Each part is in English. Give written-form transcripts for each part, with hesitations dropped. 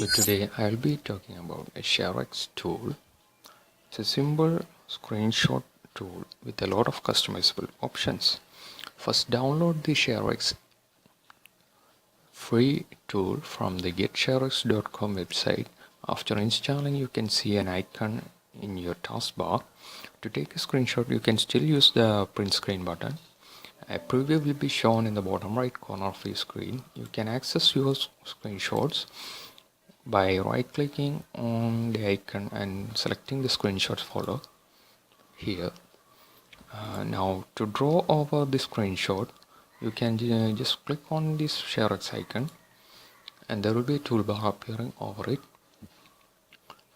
So today I'll be talking about a ShareX tool. It's a simple screenshot tool with a lot of customizable options. First, download the ShareX free tool from the getsharex.com website. After installing, you can see an icon in your taskbar. To take a screenshot, you can still use the print screen button. A preview will be shown in the bottom right corner of your screen. You can access your screenshots by right-clicking on the icon and selecting the screenshots folder here. Now to draw over the screenshot, you can just click on this ShareX icon and there will be a toolbar appearing over it,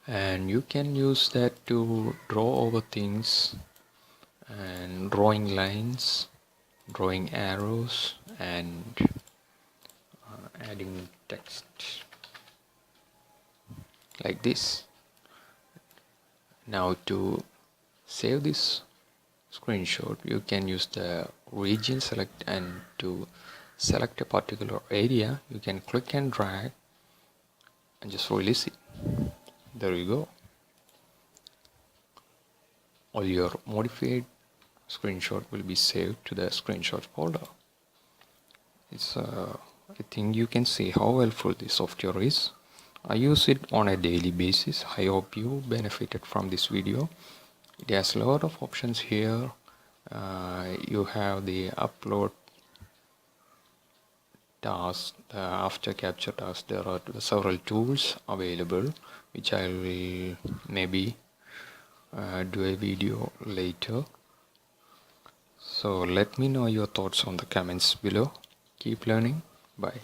and you can use that to draw over things and drawing lines, drawing arrows, and adding text like this. Now to save this screenshot, you can use the region select, and to select a particular area you can click and drag and just release it. There you go. All your modified screenshot will be saved to the screenshot folder. I think you can see how helpful this software is. I use it on a daily basis. I hope you benefited from this video. It has a lot of options here. You have the upload task, the after capture task. There are several tools available, which I will maybe do a video later. So let me know your thoughts on the comments below. Keep learning. Bye.